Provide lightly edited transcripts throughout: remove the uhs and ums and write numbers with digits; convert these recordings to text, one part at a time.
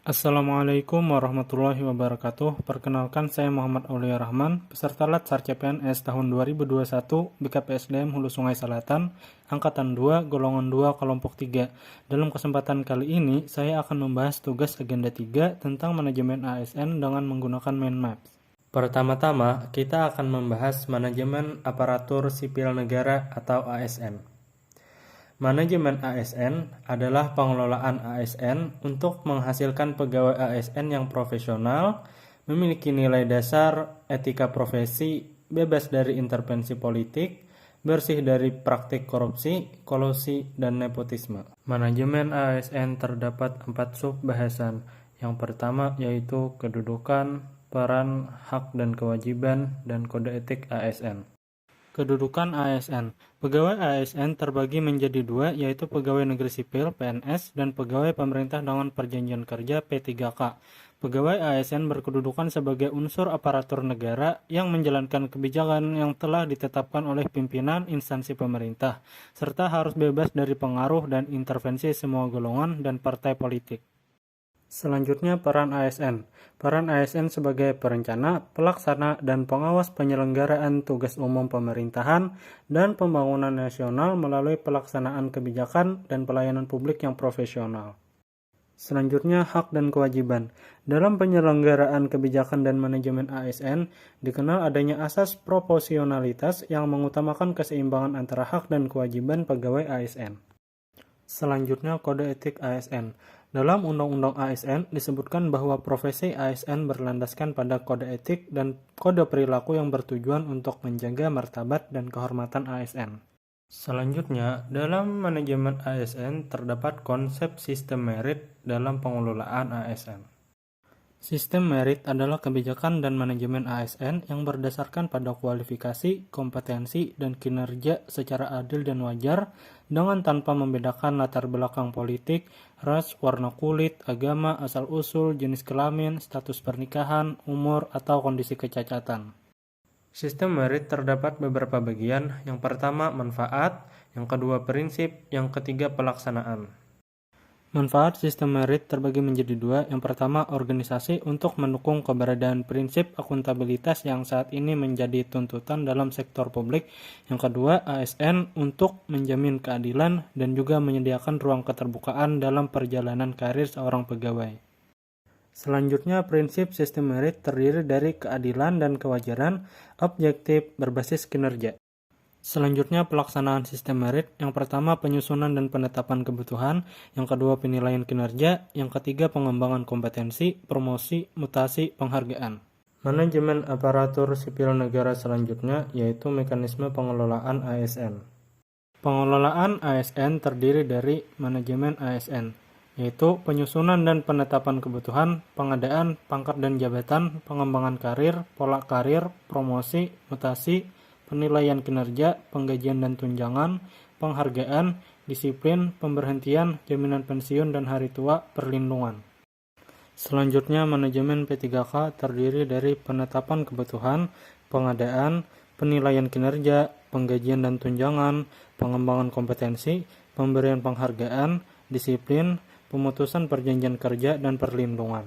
Assalamualaikum warahmatullahi wabarakatuh. Perkenalkan, saya Muhammad Aulia Rahman, peserta Latsar CPNS tahun 2021 BKPSDM Hulu Sungai Selatan, Angkatan 2, Golongan 2, Kelompok 3. Dalam kesempatan kali ini, saya akan membahas tugas agenda 3 tentang manajemen ASN dengan menggunakan Mind Maps. Pertama-tama, kita akan membahas manajemen aparatur sipil negara atau ASN. Manajemen ASN adalah pengelolaan ASN untuk menghasilkan pegawai ASN yang profesional, memiliki nilai dasar, etika profesi, bebas dari intervensi politik, bersih dari praktik korupsi, kolusi, dan nepotisme. Manajemen ASN terdapat 4 sub-bahasan. Yang pertama yaitu kedudukan, peran, hak dan kewajiban, dan kode etik ASN. Kedudukan ASN. Pegawai ASN terbagi menjadi dua, yaitu pegawai negeri sipil (PNS) dan pegawai pemerintah dengan perjanjian kerja (P3K). Pegawai ASN berkedudukan sebagai unsur aparatur negara yang menjalankan kebijakan yang telah ditetapkan oleh pimpinan instansi pemerintah, serta harus bebas dari pengaruh dan intervensi semua golongan dan partai politik. Selanjutnya, peran ASN. Peran ASN sebagai perencana, pelaksana, dan pengawas penyelenggaraan tugas umum pemerintahan dan pembangunan nasional melalui pelaksanaan kebijakan dan pelayanan publik yang profesional. Selanjutnya, hak dan kewajiban. Dalam penyelenggaraan kebijakan dan manajemen ASN, dikenal adanya asas proporsionalitas yang mengutamakan keseimbangan antara hak dan kewajiban pegawai ASN. Selanjutnya, kode etik ASN. Dalam Undang-Undang ASN disebutkan bahwa profesi ASN berlandaskan pada kode etik dan kode perilaku yang bertujuan untuk menjaga martabat dan kehormatan ASN. Selanjutnya, dalam manajemen ASN terdapat konsep sistem merit dalam pengelolaan ASN. Sistem merit adalah kebijakan dan manajemen ASN yang berdasarkan pada kualifikasi, kompetensi, dan kinerja secara adil dan wajar dengan tanpa membedakan latar belakang politik, ras, warna kulit, agama, asal-usul, jenis kelamin, status pernikahan, umur, atau kondisi kecacatan. Sistem merit terdapat beberapa bagian. Yang pertama, manfaat, yang kedua, prinsip, yang ketiga, pelaksanaan. Manfaat sistem merit terbagi menjadi dua. Yang pertama, organisasi untuk mendukung keberadaan prinsip akuntabilitas yang saat ini menjadi tuntutan dalam sektor publik. Yang kedua, ASN untuk menjamin keadilan dan juga menyediakan ruang keterbukaan dalam perjalanan karir seorang pegawai. Selanjutnya, prinsip sistem merit terdiri dari keadilan dan kewajaran, objektif, berbasis kinerja. Selanjutnya, pelaksanaan sistem merit. Yang pertama, penyusunan dan penetapan kebutuhan. Yang kedua, penilaian kinerja. Yang ketiga, pengembangan kompetensi, promosi, mutasi, penghargaan. Manajemen aparatur sipil negara selanjutnya yaitu mekanisme pengelolaan ASN. Pengelolaan ASN terdiri dari manajemen ASN, yaitu penyusunan dan penetapan kebutuhan, pengadaan, pangkat dan jabatan, pengembangan karir, pola karir, promosi, mutasi, penilaian kinerja, penggajian dan tunjangan, penghargaan, disiplin, pemberhentian, jaminan pensiun dan hari tua, perlindungan. Selanjutnya, manajemen P3K terdiri dari penetapan kebutuhan, pengadaan, penilaian kinerja, penggajian dan tunjangan, pengembangan kompetensi, pemberian penghargaan, disiplin, pemutusan perjanjian kerja, dan perlindungan.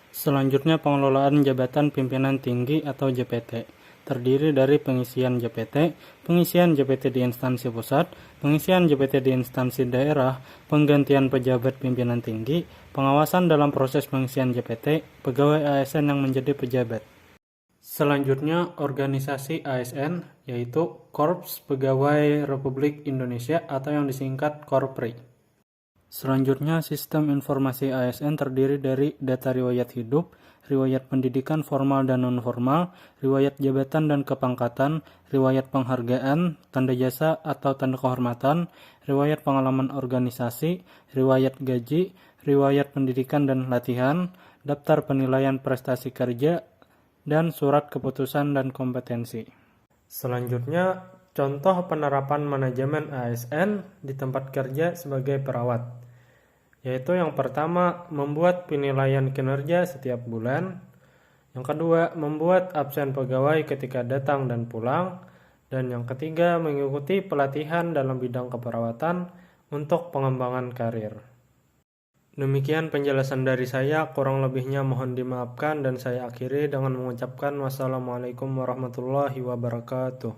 Selanjutnya, pengelolaan jabatan pimpinan tinggi atau JPT. Terdiri dari pengisian JPT di instansi pusat, pengisian JPT di instansi daerah, penggantian pejabat pimpinan tinggi, pengawasan dalam proses pengisian JPT, pegawai ASN yang menjadi pejabat. Selanjutnya, organisasi ASN, yaitu Korps Pegawai Republik Indonesia atau yang disingkat Korpri. Selanjutnya, sistem informasi ASN terdiri dari data riwayat hidup, riwayat pendidikan formal dan non-formal, riwayat jabatan dan kepangkatan, riwayat penghargaan, tanda jasa atau tanda kehormatan, riwayat pengalaman organisasi, riwayat gaji, riwayat pendidikan dan latihan, daftar penilaian prestasi kerja, dan surat keputusan dan kompetensi. Selanjutnya, contoh penerapan manajemen ASN di tempat kerja sebagai perawat. Yaitu yang pertama, membuat penilaian kinerja setiap bulan. Yang kedua, membuat absen pegawai ketika datang dan pulang. Dan yang ketiga, mengikuti pelatihan dalam bidang keperawatan untuk pengembangan karir. Demikian penjelasan dari saya, kurang lebihnya mohon dimaafkan dan saya akhiri dengan mengucapkan wassalamualaikum warahmatullahi wabarakatuh.